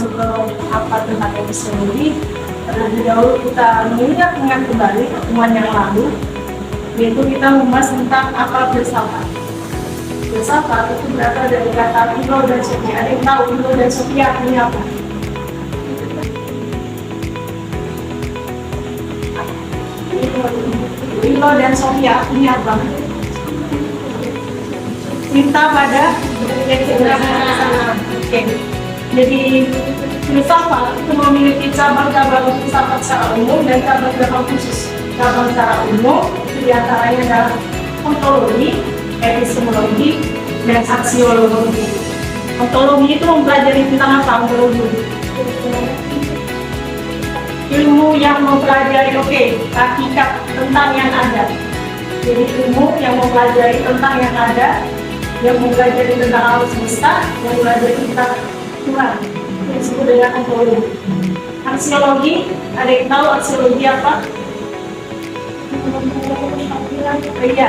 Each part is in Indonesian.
masuk ke apa tentang epistemologi, terlebih dahulu kita mengingat kembali pertemuan yang lalu, yaitu kita membahas tentang apa filsafat. Filsafat itu berasal dari kata philo dan sophia. Ada yang tahu philo dan sophia artinya apa? Philo dan sophia artinya apa? Minta pada Oke. Jadi filsafat itu memiliki cabang-cabang filsafat secara umum dan cabang-cabang khusus. Cabang secara umum diantaranya adalah ontologi, epistemologi, dan aksiologi. Ontologi itu mempelajari tentang apa? Ontologi ilmu yang mempelajari hakikat tentang yang ada. Jadi ilmu yang mempelajari tentang yang ada, yang mempelajari tentang alam semesta, yang mempelajari tentang Tuhan, yang disebut dengan ontologi. Aksiologi, ada yang tahu aksiologi apa? Iya,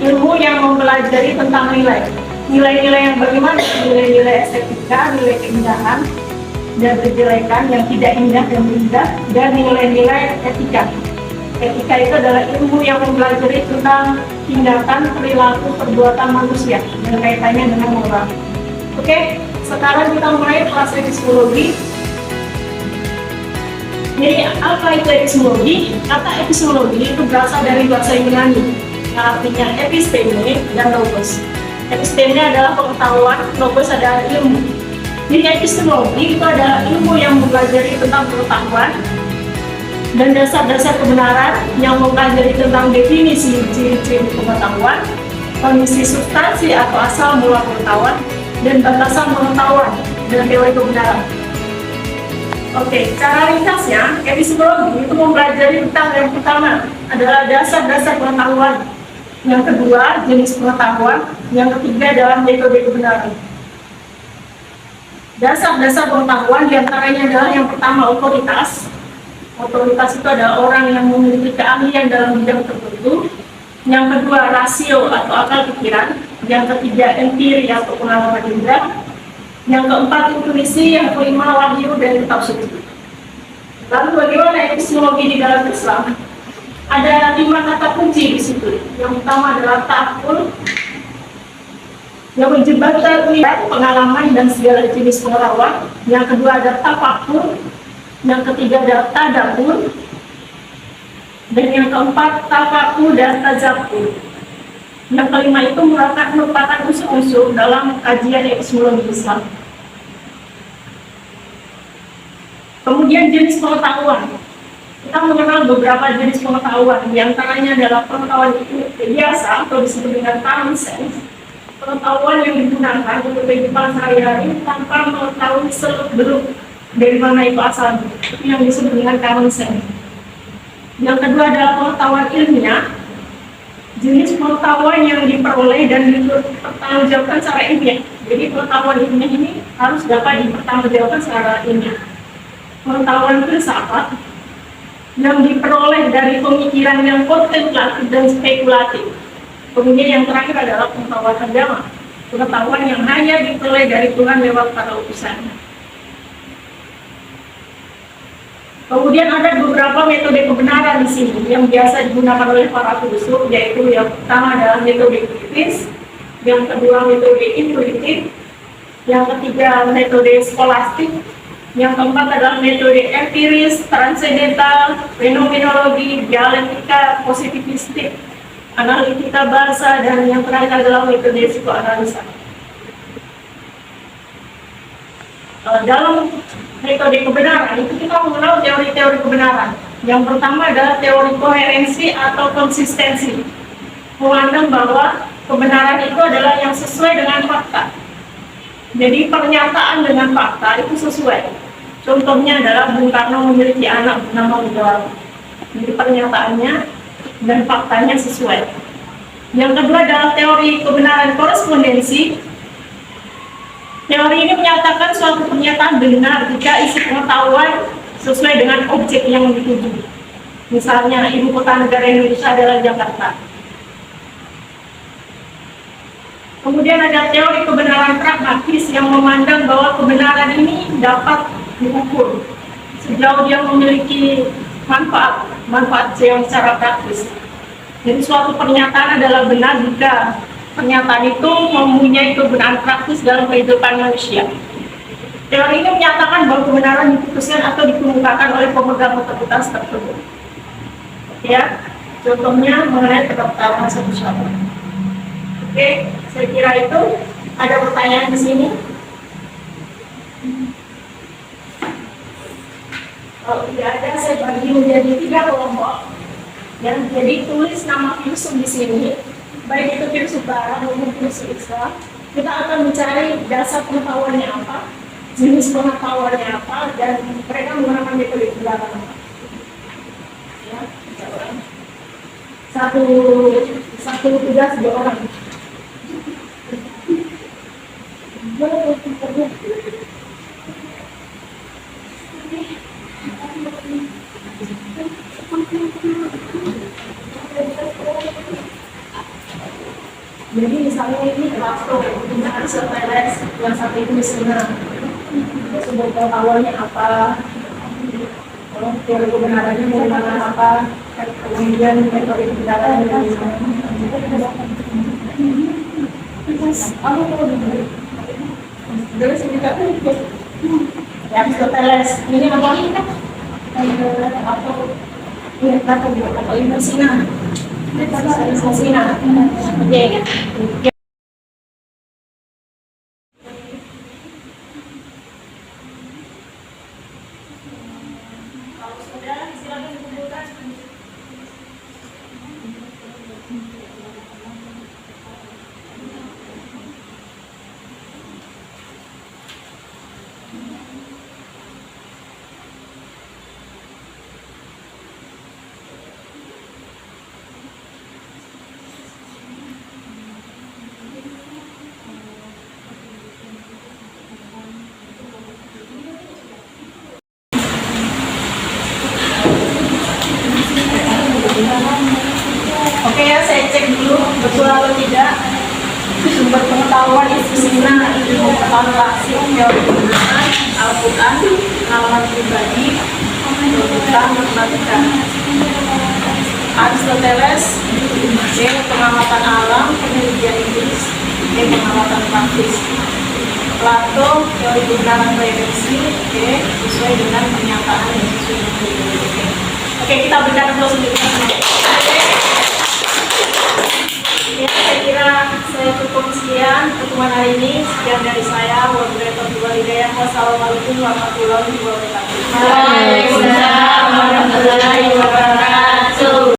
ilmu yang mempelajari tentang nilai. Nilai-nilai yang bagaimana? Nilai-nilai estetika, nilai keindahan dan kejelekan, yang tidak indah dan indah, dan nilai-nilai etika. Etika itu adalah ilmu yang mempelajari tentang tindakan, perilaku, perbuatan manusia dan kaitannya dengan moral. Oke, sekarang kita mulai kelas epistemologi. Jadi apa itu epistemologi? Kata epistemologi itu berasal dari bahasa Yunani, yang artinya episteme dan logos. Episteme adalah pengetahuan, logos adalah ilmu. Jadi epistemologi itu adalah ilmu yang mempelajari tentang pengetahuan dan dasar-dasar kebenaran, yang mempelajari tentang definisi ciri-ciri pengetahuan, kondisi substansi atau asal mula pengetahuan, dan batasan pengetahuan dan teori kebenaran. Oke, cara ringkasnya, epistemologi itu mempelajari tentang yang pertama adalah dasar-dasar pengetahuan, yang kedua jenis pengetahuan, yang ketiga adalah metode kebenaran. Dasar-dasar pengetahuan diantaranya adalah yang pertama otoritas. Otoritas itu adalah orang yang memiliki keahlian dalam bidang tertentu. Yang kedua rasio atau akal pikiran. Yang ketiga empiri atau pengalaman indera. Yang keempat intuisi. Yang kelima wahyu dan kitab suci. Lalu bagaimana epistemologi di dalam Islam? Ada 5 kata kunci di situ. Yang pertama adalah ta'aqqul, yang menjebatkan pengalaman dan segala jenis pengetahuan. Yang kedua ada tafakkur, yang ketiga ada tadabbur, dan yang keempat tafakur dan tazakkur. Yang kelima itu merupakan unsur-unsur dalam kajian epistemologi Islam. Kemudian jenis pengetahuan. Kita mengenal beberapa jenis pengetahuan. Di antaranya adalah pengetahuan biasa atau disebut dengan common sense. Pengetahuan yang digunakan untuk kehidupan sehari-hari tanpa mengetahui seluk-beluk dari mana itu asalnya, itu yang disebut dengan common sense. Yang kedua adalah pengetahuan ilmiah, jenis pengetahuan yang diperoleh dan dipertanggungjawabkan secara ilmiah. Jadi pengetahuan ilmiah ini harus dapat dipertanggungjawabkan secara ilmiah. Pengetahuan filsafat yang diperoleh dari pemikiran yang kontemplatif dan spekulatif. Kemudian yang terakhir adalah pengetahuan agama, pengetahuan yang hanya diperoleh dari Tuhan lewat para utusannya. Kemudian ada beberapa metode kebenaran di sini yang biasa digunakan oleh para filsuf, yaitu yang pertama adalah metode kritis, yang kedua metode intuitif, yang ketiga metode skolastik, yang keempat adalah metode empiris, transendental, fenomenologi, dialektika, positivistik, analitika bahasa, dan yang terakhir adalah metode psikoanalisa. Dalam metode kebenaran itu kita mengenal teori-teori kebenaran. Yang pertama adalah teori koherensi atau konsistensi, memandang bahwa kebenaran itu adalah yang sesuai dengan fakta. Jadi pernyataan dengan fakta itu sesuai. Contohnya adalah Bung Karno memiliki anak bernama Megawati. Jadi pernyataannya dan faktanya sesuai. Yang kedua adalah teori kebenaran korespondensi. Teori ini menyatakan suatu pernyataan benar jika isi pengetahuan sesuai dengan objek yang dituju. Misalnya, ibu kota negara Indonesia adalah Jakarta. Kemudian ada teori kebenaran pragmatis yang memandang bahwa kebenaran ini dapat diukur sejauh dia memiliki manfaat yang secara praktis. Jadi suatu pernyataan adalah benar jika pernyataan itu mempunyai kegunaan praktis dalam kehidupan manusia. Teori ini menyatakan bahwa kebenaran diputuskan atau dikemukakan oleh pemegang otoritas tertentu. Ya, contohnya mengenai pendaftaran satu syarat. Oke, saya kira itu. Ada pertanyaan di sini? Kalau tidak ada, saya bagi menjadi 3 kelompok. Ya, jadi tulis nama filsuf di sini, baik itu filsuf Barat maupun filsuf Islam. Kita akan mencari dasar pengetahuannya apa, jenis pengetahuannya apa, dan mereka menggunakan metode pendekatan apa. Ya, satu tugas 2 orang. Jadi misalnya ini Plato, ini Aristoteles, yang satu itu misalnya sebuah pengetahuannya apa, teori kebenarannya menggunakan apa, kemudian metode pendekatan dari Aristoteles ini apa? Atau Impersina. Oke. Kalau sudah, silakan dikumpulkan. Oke ya, saya cek dulu betul atau tidak. Sumber pengetahuan Istisna, ilmu evaluasi, teori kebenaran, Al-Quran, pengalaman pribadi, tentang matematika. Aristoteles, C. Pengamatan alam, penelitian Inggris, D. Pengamatan praktis. Plato, teori kebenaran referensi, D. Sesuai dengan pernyataan yang sesuai dengan teori. Oke, kita berikan aplaus untuk kita. Ya, saya kira saya cukup sekian pertemuan hari ini. Sekian dari saya. Wassalamualaikum warahmatullahi wabarakatuh.